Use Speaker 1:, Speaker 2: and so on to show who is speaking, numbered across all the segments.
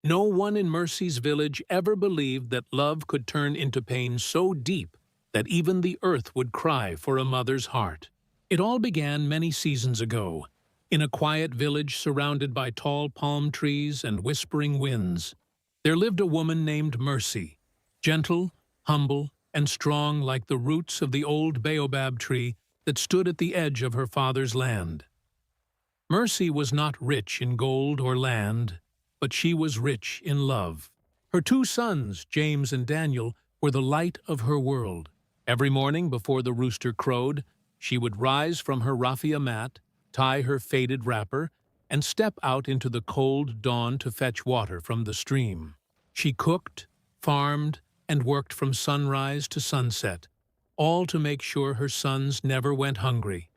Speaker 1: No one in Mercy's village ever believed that love could turn into pain so deep that even the earth would cry for a mother's heart. It all began many seasons ago, in a quiet village surrounded by tall palm trees and whispering winds. There lived a woman named Mercy, gentle, humble, and strong like the roots of the old baobab tree that stood at the edge of her father's land. Mercy was not rich in gold or land, but she was rich in love. Her two sons, James and Daniel, were the light of her world. Every morning before the rooster crowed, she would rise from her raffia mat, tie her faded wrapper, and step out into the cold dawn to fetch water from the stream. She cooked, farmed, and worked from sunrise to sunset, all to make sure her sons never went hungry.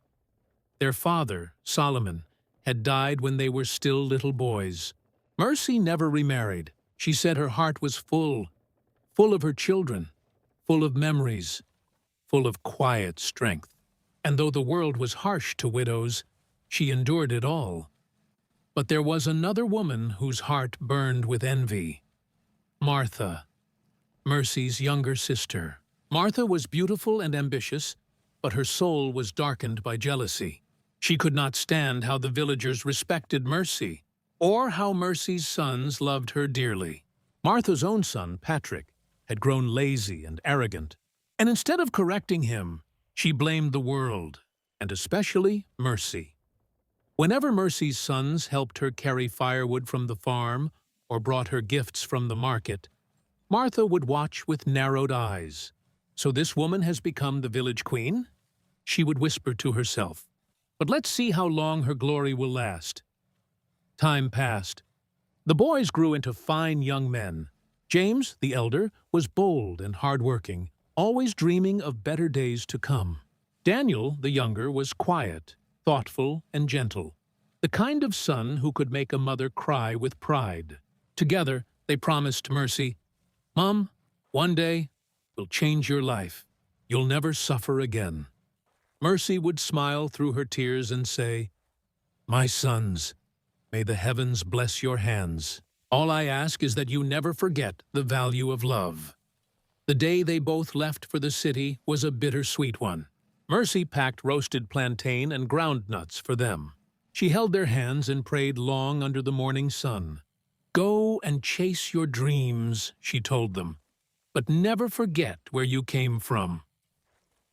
Speaker 1: Their father, Solomon, had died when they were still little boys. Mercy never remarried. She said her heart was full of her children, full of memories, full of quiet strength. And though the world was harsh to widows, she endured it all. But there was another woman whose heart burned with envy. Martha, Mercy's younger sister. Martha was beautiful and ambitious, but her soul was darkened by jealousy. She could not stand how the villagers respected Mercy, or how Mercy's sons loved her dearly. Martha's own son, Patrick, had grown lazy and arrogant, and instead of correcting him, she blamed the world, and especially Mercy. Whenever Mercy's sons helped her carry firewood from the farm or brought her gifts from the market, Martha would watch with narrowed eyes. "So this woman has become the village queen?" she would whisper to herself. "But let's see how long her glory will last." Time passed. The boys grew into fine young men. James, the elder, was bold and hard-working, always dreaming of better days to come. Daniel, the younger, was quiet, thoughtful, and gentle, the kind of son who could make a mother cry with pride. Together, they promised Mercy, "Mom, one day we'll change your life. You'll never suffer again." Mercy would smile through her tears and say, "My sons, may the heavens bless your hands. All I ask is that you never forget the value of love." The day they both left for the city was a bittersweet one. Mercy packed roasted plantain and ground nuts for them. She held their hands and prayed long under the morning sun. "Go and chase your dreams," she told them, "but never forget where you came from."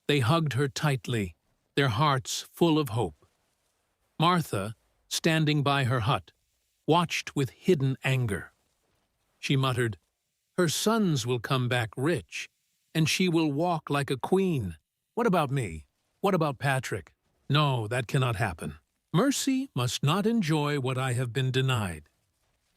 Speaker 1: They hugged her tightly, their hearts full of hope. Martha, standing by her hut, watched with hidden anger. She muttered, "Her sons will come back rich, and she will walk like a queen. What about me? What about Patrick? No, that cannot happen. Mercy must not enjoy what I have been denied."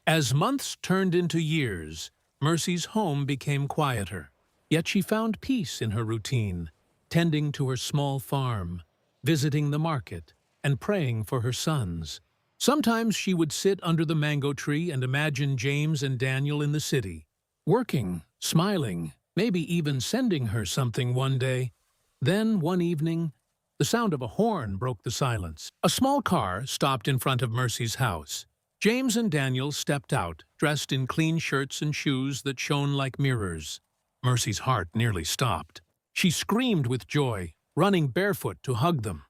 Speaker 1: As months turned into years, Mercy's home became quieter. Yet she found peace in her routine, tending to her small farm, visiting the market, and praying for her sons. Sometimes she would sit under the mango tree and imagine James and Daniel in the city, working, smiling, maybe even sending her something one day. Then, one evening, the sound of a horn broke the silence. A small car stopped in front of Mercy's house. James and Daniel stepped out, dressed in clean shirts and shoes that shone like mirrors. Mercy's heart nearly stopped. She screamed with joy, running barefoot to hug them.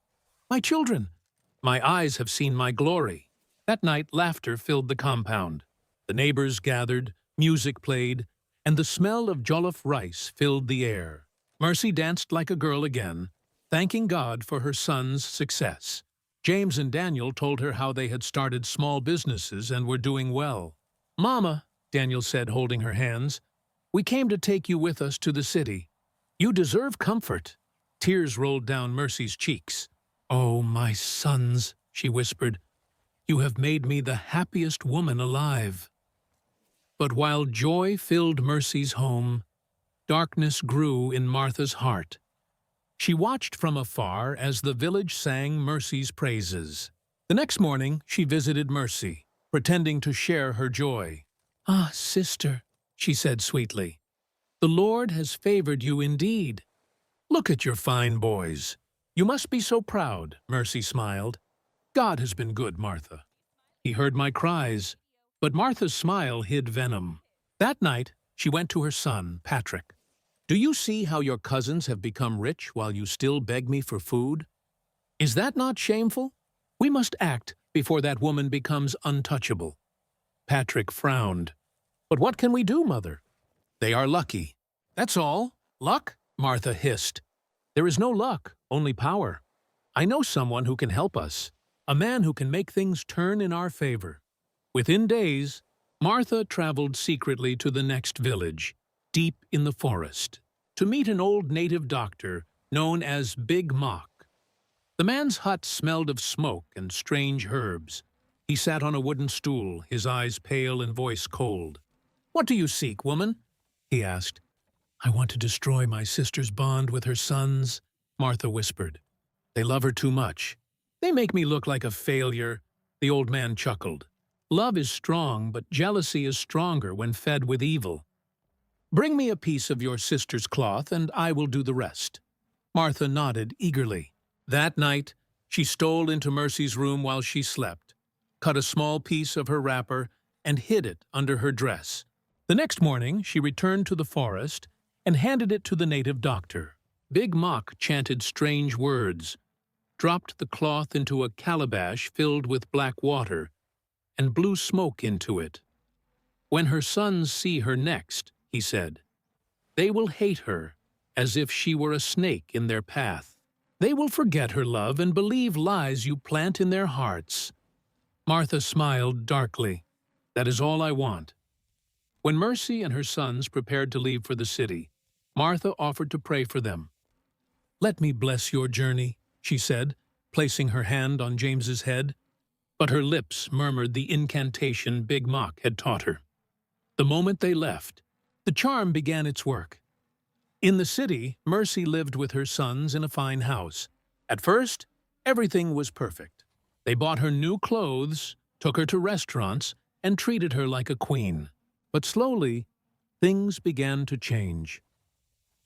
Speaker 1: "My children! My eyes have seen my glory." That night, laughter filled the compound. The neighbors gathered, music played, and the smell of jollof rice filled the air. Mercy danced like a girl again, thanking God for her son's success. James and Daniel told her how they had started small businesses and were doing well. "Mama," Daniel said, holding her hands, "we came to take you with us to the city. You deserve comfort." Tears rolled down Mercy's cheeks. "Oh, my sons," she whispered, "you have made me the happiest woman alive." But while joy filled Mercy's home, darkness grew in Martha's heart. She watched from afar as the village sang Mercy's praises. The next morning, she visited Mercy, pretending to share her joy. "Ah, sister," she said sweetly, "the Lord has favored you indeed. Look at your fine boys. You must be so proud." Mercy smiled. "God has been good, Martha. He heard my cries, But Martha's smile hid venom. That night, she went to her son, Patrick. "Do you see how your cousins have become rich while you still beg me for food? Is that not shameful? We must act before that woman becomes untouchable." Patrick frowned. "But what can we do, Mother?" "They are lucky. That's all. Luck?" Martha hissed. "There is no luck, only power. I know someone who can help us, a man who can make things turn in our favor." Within days, Martha traveled secretly to the next village, deep in the forest, to meet an old native doctor known as Big Mock. The man's hut smelled of smoke and strange herbs. He sat on a wooden stool, his eyes pale and voice cold. "What do you seek, woman?" he asked. "I want to destroy my sister's bond with her sons," Martha whispered. "They love her too much. They make me look like a failure." The old man chuckled. "Love is strong, but jealousy is stronger when fed with evil. Bring me a piece of your sister's cloth, and I will do the rest." Martha nodded eagerly. That night, she stole into Mercy's room while she slept, cut a small piece of her wrapper, and hid it under her dress. The next morning, she returned to the forest and handed it to the native doctor. Big Mock chanted strange words, dropped the cloth into a calabash filled with black water, and blew smoke into it. "When her sons see her next," he said, "they will hate her as if she were a snake in their path. They will forget her love and believe lies you plant in their hearts." Martha smiled darkly. "That is all I want." When Mercy and her sons prepared to leave for the city, Martha offered to pray for them. "Let me bless your journey," she said, placing her hand on James's head. But her lips murmured the incantation Big Mock had taught her. The moment they left, the charm began its work. In the city, Mercy lived with her sons in a fine house. At first, everything was perfect. They bought her new clothes, took her to restaurants, and treated her like a queen. But slowly, things began to change.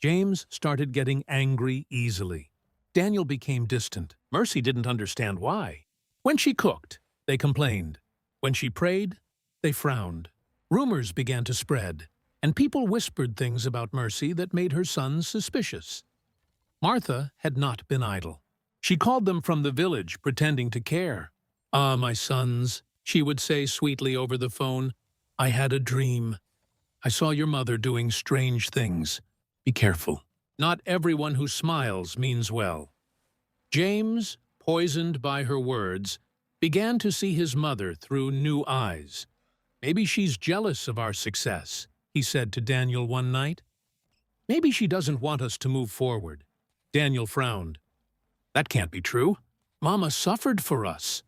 Speaker 1: James started getting angry easily. Daniel became distant. Mercy didn't understand why. When she cooked, they complained. When she prayed, they frowned. Rumors began to spread, and people whispered things about Mercy that made her sons suspicious. Martha had not been idle. She called them from the village, pretending to care. "Ah, my sons," she would say sweetly over the phone, "I had a dream. I saw your mother doing strange things. Be careful. Not everyone who smiles means well." James, poisoned by her words, began to see his mother through new eyes. "Maybe she's jealous of our success," he said to Daniel one night. "Maybe she doesn't want us to move forward." Daniel frowned. "That can't be true. Mama suffered for us.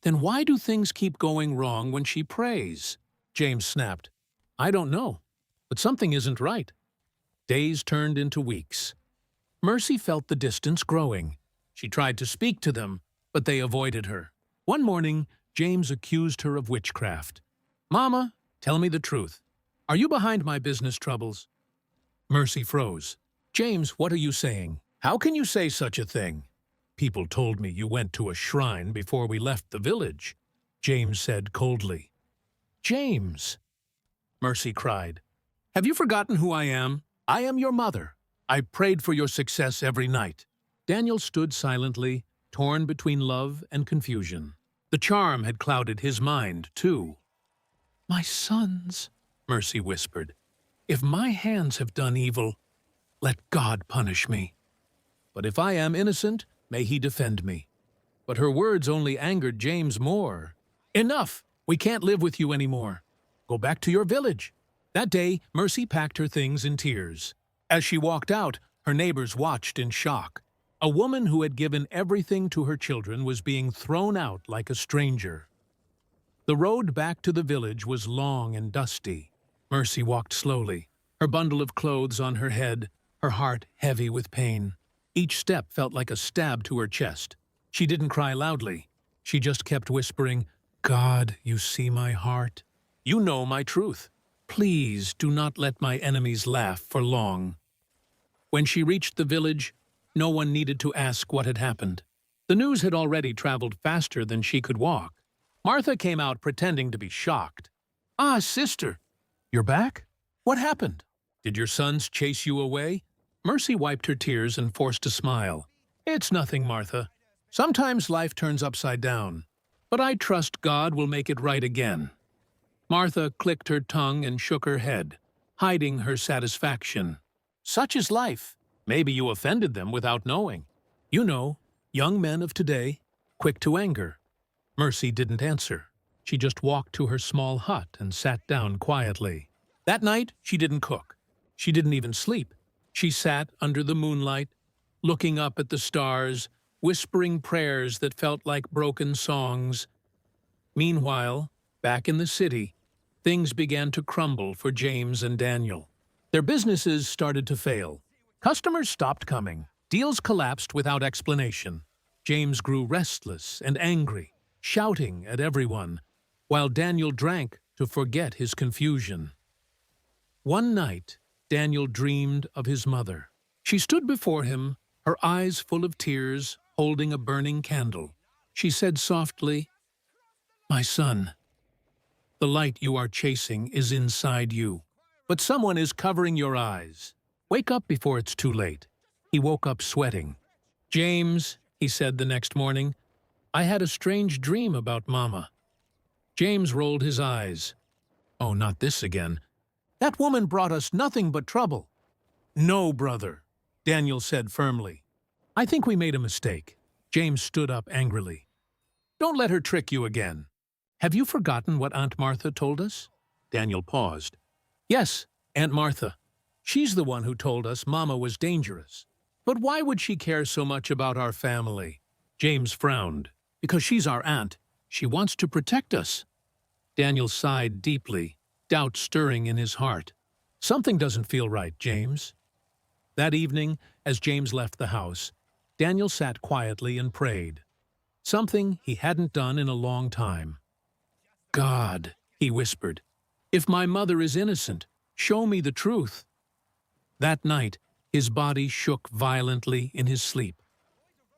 Speaker 1: Then why do things keep going wrong when she prays?" James snapped. "I don't know, but something isn't right." Days turned into weeks. Mercy felt the distance growing. She tried to speak to them, but they avoided her. One morning, James accused her of witchcraft. "Mama, tell me the truth. Are you behind my business troubles?" Mercy froze. "James, what are you saying? How can you say such a thing?" "People told me you went to a shrine before we left the village," James said coldly. "James!" Mercy cried. "Have you forgotten who I am? I am your mother. I prayed for your success every night." Daniel stood silently, torn between love and confusion. The charm had clouded his mind, too. "My sons," Mercy whispered, "if my hands have done evil, let God punish me. But if I am innocent, may he defend me." But her words only angered James more. "Enough! We can't live with you anymore. Go back to your village." That day, Mercy packed her things in tears. As she walked out, her neighbors watched in shock. A woman who had given everything to her children was being thrown out like a stranger. The road back to the village was long and dusty. Mercy walked slowly, her bundle of clothes on her head, her heart heavy with pain. Each step felt like a stab to her chest. She didn't cry loudly. She just kept whispering, "God, you see my heart. You know my truth. Please do not let my enemies laugh for long." When she reached the village, no one needed to ask what had happened. The news had already traveled faster than she could walk. Martha came out pretending to be shocked. Ah, sister, you're back? What happened? Did your sons chase you away? Mercy wiped her tears and forced a smile. It's nothing, Martha. Sometimes life turns upside down, but I trust God will make it right again. Martha clicked her tongue and shook her head, hiding her satisfaction. Such is life. Maybe you offended them without knowing. You know, young men of today, quick to anger. Mercy didn't answer. She just walked to her small hut and sat down quietly. That night, she didn't cook. She didn't even sleep. She sat under the moonlight, looking up at the stars, whispering prayers that felt like broken songs. Meanwhile, back in the city, things began to crumble for James and Daniel. Their businesses started to fail. Customers stopped coming. Deals collapsed without explanation. James grew restless and angry, shouting at everyone, while Daniel drank to forget his confusion. One night, Daniel dreamed of his mother. She stood before him, her eyes full of tears, holding a burning candle. She said softly, "My son, the light you are chasing is inside you, but someone is covering your eyes. Wake up before it's too late." He woke up sweating. "James," he said the next morning, "I had a strange dream about Mama." James rolled his eyes. "Oh, not this again. That woman brought us nothing but trouble." "No, brother," Daniel said firmly. "I think we made a mistake." James stood up angrily. "Don't let her trick you again. Have you forgotten what Aunt Martha told us?" Daniel paused. "Yes, Aunt Martha. She's the one who told us Mama was dangerous. But why would she care so much about our family?" James frowned. "Because she's our aunt. She wants to protect us." Daniel sighed deeply, doubt stirring in his heart. "Something doesn't feel right, James." That evening, as James left the house, Daniel sat quietly and prayed. Something he hadn't done in a long time. "God," he whispered, "if my mother is innocent, show me the truth." That night, his body shook violently in his sleep.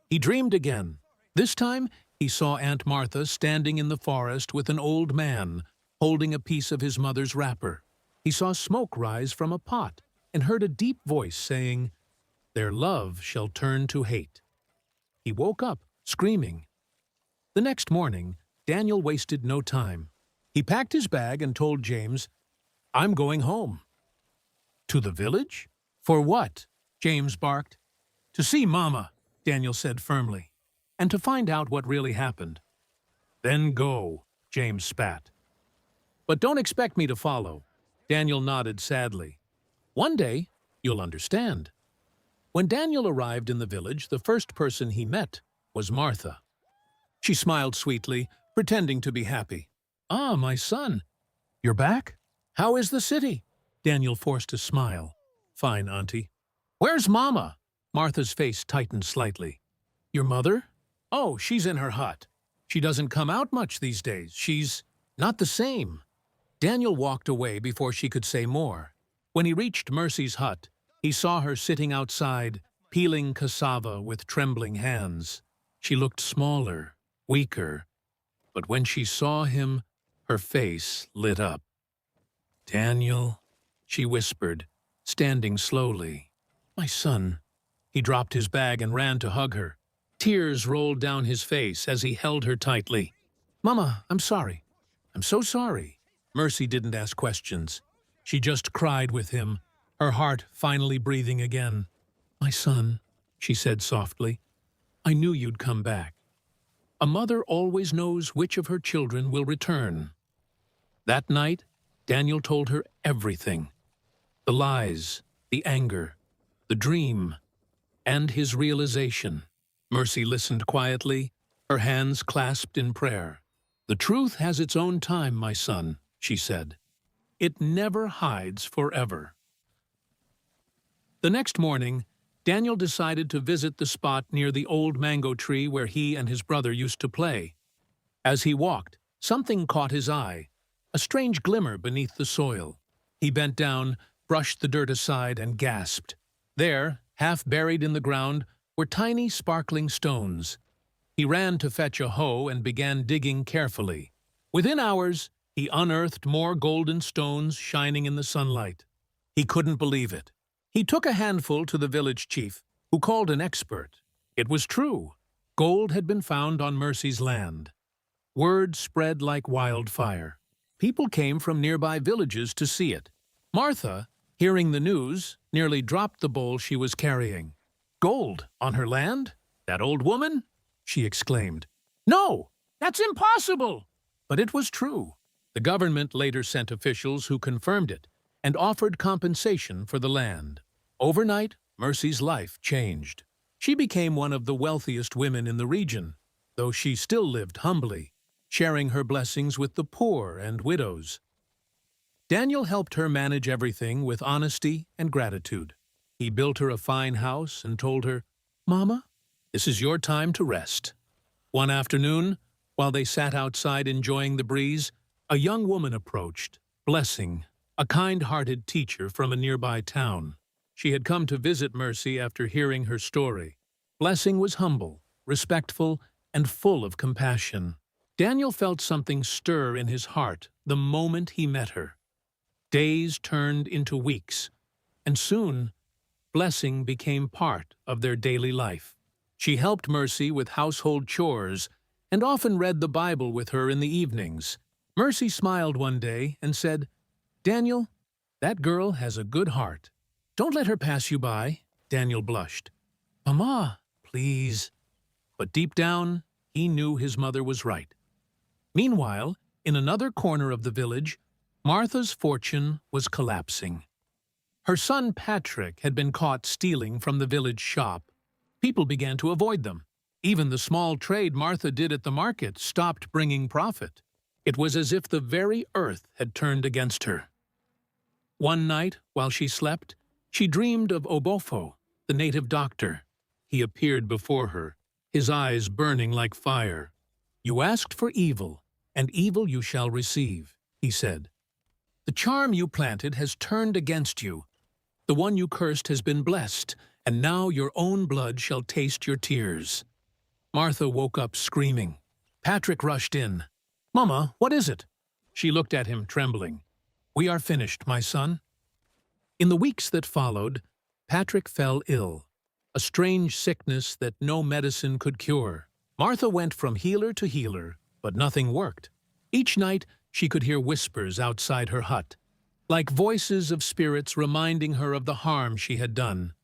Speaker 1: He dreamed again. This time, he saw Aunt Martha standing in the forest with an old man, holding a piece of his mother's wrapper. He saw smoke rise from a pot and heard a deep voice saying, "Their love shall turn to hate." He woke up, screaming. The next morning, Daniel wasted no time. He packed his bag and told James, "I'm going home." "To the village? For what?" James barked. "To see Mama," Daniel said firmly, "and to find out what really happened." "Then go," James spat. "But don't expect me to follow." Daniel nodded sadly. "One day, you'll understand." When Daniel arrived in the village, the first person he met was Martha. She smiled sweetly, pretending to be happy. "Ah, my son, you're back? How is the city?" Daniel forced a smile. "Fine, Auntie." "Where's Mama?" Martha's face tightened slightly. "Your mother? Oh, she's in her hut. She doesn't come out much these days. She's not the same." Daniel walked away before she could say more. When he reached Mercy's hut, he saw her sitting outside, peeling cassava with trembling hands. She looked smaller, weaker, but when she saw him, her face lit up. "Daniel," she whispered, standing slowly. "My son." He dropped his bag and ran to hug her. Tears rolled down his face as he held her tightly. "Mama, I'm sorry. I'm so sorry." Mercy didn't ask questions. She just cried with him, her heart finally breathing again. "My son," she said softly, "I knew you'd come back. A mother always knows which of her children will return." That night, Daniel told her everything. The lies, the anger, the dream, and his realization. Mercy listened quietly, her hands clasped in prayer. "The truth has its own time, my son," she said. "It never hides forever." The next morning, Daniel decided to visit the spot near the old mango tree where he and his brother used to play. As he walked, something caught his eye, a strange glimmer beneath the soil. He bent down, brushed the dirt aside, and gasped. There, half buried in the ground, were tiny sparkling stones. He ran to fetch a hoe and began digging carefully. Within hours, He unearthed more golden stones shining in the sunlight. He couldn't believe it. He took a handful to the village chief, who called an expert. It was true. Gold had been found on Mercy's land. Word spread like wildfire. People came from nearby villages to see it. Martha, hearing the news, nearly dropped the bowl she was carrying. "Gold on her land? That old woman?" she exclaimed. "No, that's impossible!" But it was true. The government later sent officials who confirmed it and offered compensation for the land. Overnight, Mercy's life changed. She became one of the wealthiest women in the region, though she still lived humbly, sharing her blessings with the poor and widows. Daniel helped her manage everything with honesty and gratitude. He built her a fine house and told her, "Mama, this is your time to rest." One afternoon, while they sat outside enjoying the breeze, a young woman approached, Blessing, a kind-hearted teacher from a nearby town. She had come to visit Mercy after hearing her story. Blessing was humble, respectful, and full of compassion. Daniel felt something stir in his heart the moment he met her. Days turned into weeks, and soon, Blessing became part of their daily life. She helped Mercy with household chores and often read the Bible with her in the evenings. Mercy smiled one day and said, "Daniel, that girl has a good heart. Don't let her pass you by." Daniel blushed. "Mama, please." But deep down, he knew his mother was right. Meanwhile, in another corner of the village, Martha's fortune was collapsing. Her son Patrick had been caught stealing from the village shop. People began to avoid them. Even the small trade Martha did at the market stopped bringing profit. It was as if the very earth had turned against her. One night, while she slept, she dreamed of Obofo, the native doctor. He appeared before her, his eyes burning like fire. "You asked for evil, and evil you shall receive," he said. "The charm you planted has turned against you. The one you cursed has been blessed, and now your own blood shall taste your tears." Martha woke up screaming. Patrick rushed in. "Mama, what is it?" She looked at him, trembling. "We are finished, my son." In the weeks that followed, Patrick fell ill, a strange sickness that no medicine could cure. Martha went from healer to healer, but nothing worked. Each night, she could hear whispers outside her hut, like voices of spirits reminding her of the harm she had done.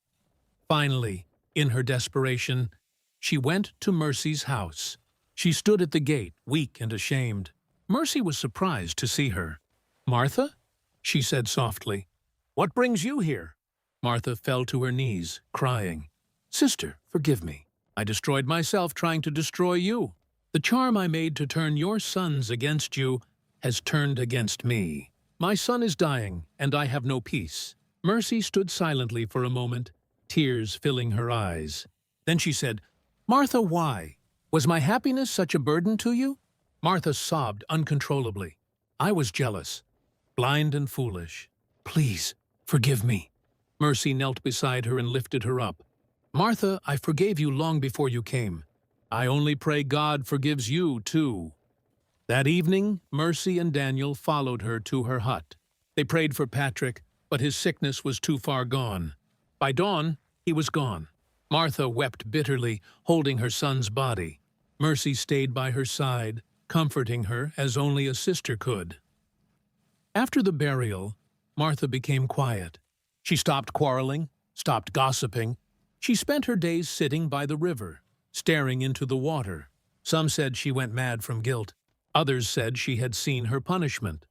Speaker 1: Finally, in her desperation, she went to Mercy's house. She stood at the gate, weak and ashamed. Mercy was surprised to see her. "Martha?" she said softly. "What brings you here?" Martha fell to her knees, crying. "Sister, forgive me. I destroyed myself trying to destroy you. The charm I made to turn your sons against you has turned against me. My son is dying, and I have no peace." Mercy stood silently for a moment, tears filling her eyes. Then she said, "Martha, why? Was my happiness such a burden to you?" Martha sobbed uncontrollably. "I was jealous, blind and foolish. Please, forgive me." Mercy knelt beside her and lifted her up. "Martha, I forgave you long before you came. I only pray God forgives you, too." That evening, Mercy and Daniel followed her to her hut. They prayed for Patrick, but his sickness was too far gone. By dawn, he was gone. Martha wept bitterly, holding her son's body. Mercy stayed by her side, comforting her as only a sister could. After the burial, Martha became quiet. She stopped quarreling, stopped gossiping. She spent her days sitting by the river, staring into the water. Some said she went mad from guilt. Others said she had seen her punishment.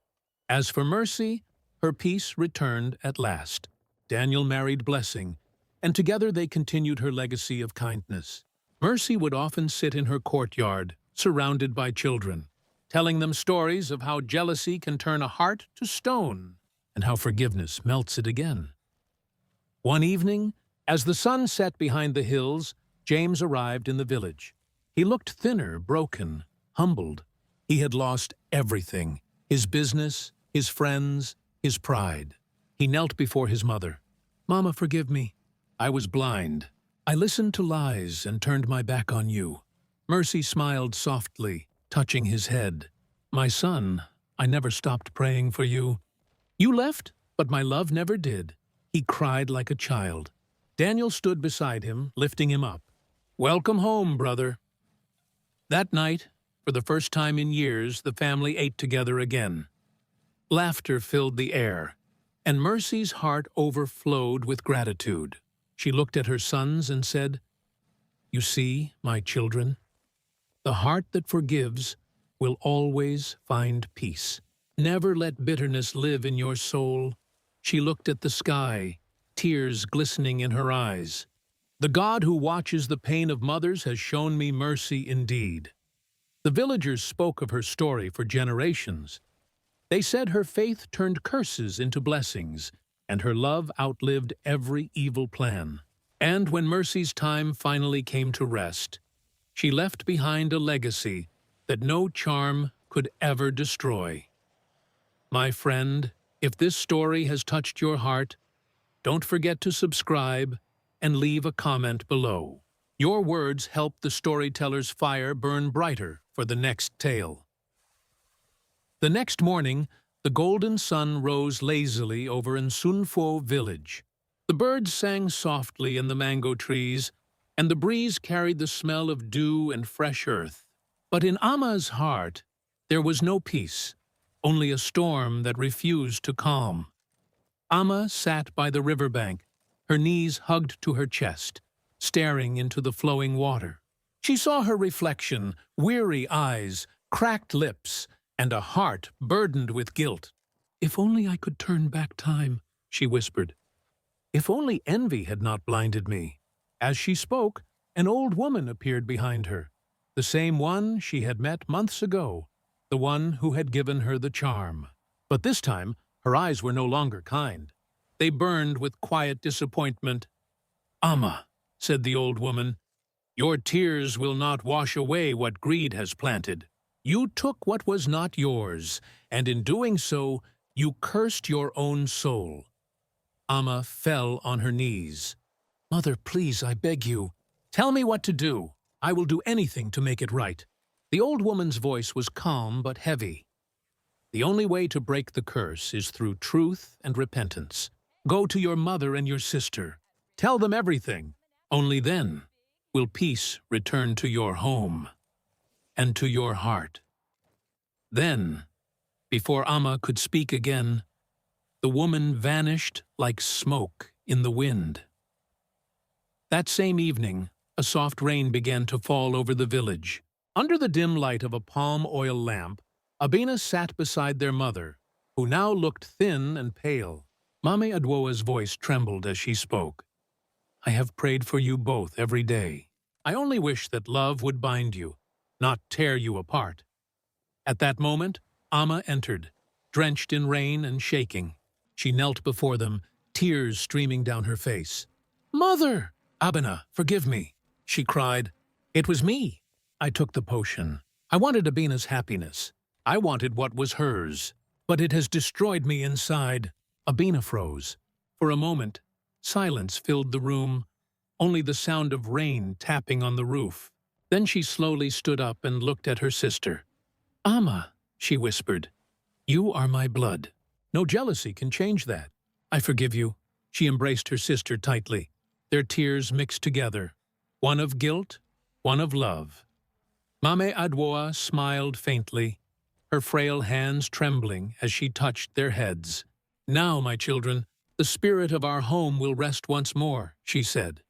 Speaker 1: As for Mercy, her peace returned at last. Daniel married Blessing, and together they continued her legacy of kindness. Mercy would often sit in her courtyard, surrounded by children, telling them stories of how jealousy can turn a heart to stone and how forgiveness melts it again. One evening, as the sun set behind the hills, James arrived in the village. He looked thinner, broken, humbled. He had lost everything: his business, his friends, his pride. He knelt before his mother. "Mama, forgive me. I was blind. I listened to lies and turned my back on you." Mercy smiled softly, touching his head. "My son, I never stopped praying for you. You left, but my love never did." He cried like a child. Daniel stood beside him, lifting him up. "Welcome home, brother." That night, for the first time in years, the family ate together again. Laughter filled the air, and Mercy's heart overflowed with gratitude. She looked at her sons and said, "You see, my children, the heart that forgives will always find peace. Never let bitterness live in your soul." She looked at the sky, tears glistening in her eyes. "The God who watches the pain of mothers has shown me mercy indeed." The villagers spoke of her story for generations. They said her faith turned curses into blessings, and her love outlived every evil plan. And when Mercy's time finally came to rest, she left behind a legacy that no charm could ever destroy. My friend, if this story has touched your heart, don't forget to subscribe and leave a comment below. Your words help the storyteller's fire burn brighter for the next tale. The next morning, the golden sun rose lazily over Nsunfo village. The birds sang softly in the mango trees, and the breeze carried the smell of dew and fresh earth. But in Ama's heart, there was no peace, only a storm that refused to calm. Ama sat by the riverbank, her knees hugged to her chest, staring into the flowing water. She saw her reflection, weary eyes, cracked lips, and a heart burdened with guilt. "If only I could turn back time," she whispered. "If only envy had not blinded me." As she spoke, an old woman appeared behind her, the same one she had met months ago, the one who had given her the charm. But this time, her eyes were no longer kind. They burned with quiet disappointment. "Ama," said the old woman, "your tears will not wash away what greed has planted. You took what was not yours, and in doing so, you cursed your own soul." Ama fell on her knees. "Mother, please, I beg you. Tell me what to do. I will do anything to make it right." The old woman's voice was calm but heavy. "The only way to break the curse is through truth and repentance. Go to your mother and your sister. Tell them everything. Only then will peace return to your home and to your heart." Then, before Ama could speak again, the woman vanished like smoke in the wind. That same evening, a soft rain began to fall over the village. Under the dim light of a palm oil lamp, Abena sat beside their mother, who now looked thin and pale. Mame Adwoa's voice trembled as she spoke. "I have prayed for you both every day. I only wish that love would bind you, not tear you apart." At that moment, Ama entered, drenched in rain and shaking. She knelt before them, tears streaming down her face. "Mother!" "Abena, forgive me," she cried. "It was me. I took the potion. I wanted Abena's happiness. I wanted what was hers. But it has destroyed me inside." Abena froze. For a moment, silence filled the room, only the sound of rain tapping on the roof. Then she slowly stood up and looked at her sister. "Ama," she whispered, "you are my blood. No jealousy can change that. I forgive you." She embraced her sister tightly. Their tears mixed together, one of guilt, one of love. Mame Adwoa smiled faintly, her frail hands trembling as she touched their heads. "Now, my children, the spirit of our home will rest once more," she said.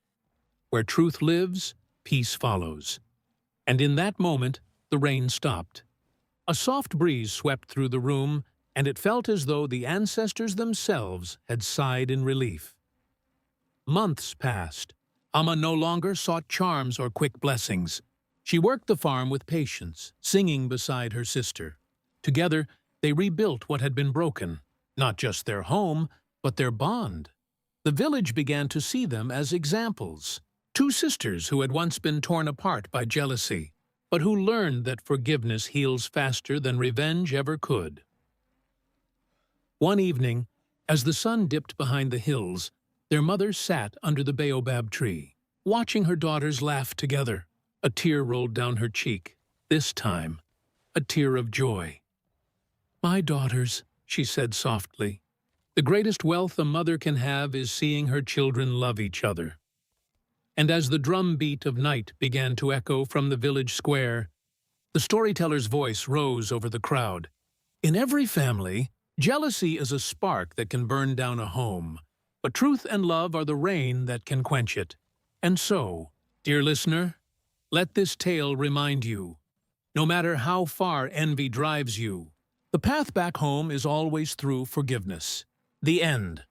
Speaker 1: "Where truth lives, peace follows." And in that moment, the rain stopped. A soft breeze swept through the room, and it felt as though the ancestors themselves had sighed in relief. Months passed. Ama no longer sought charms or quick blessings. She worked the farm with patience, singing beside her sister. Together, they rebuilt what had been broken, not just their home, but their bond. The village began to see them as examples, two sisters who had once been torn apart by jealousy, but who learned that forgiveness heals faster than revenge ever could. One evening, as the sun dipped behind the hills, their mother sat under the baobab tree, watching her daughters laugh together. A tear rolled down her cheek, this time a tear of joy. "My daughters," she said softly, "the greatest wealth a mother can have is seeing her children love each other." And as the drum beat of night began to echo from the village square, the storyteller's voice rose over the crowd. In every family, jealousy is a spark that can burn down a home, but truth and love are the rain that can quench it. And so, dear listener, let this tale remind you, no matter how far envy drives you, the path back home is always through forgiveness. The end.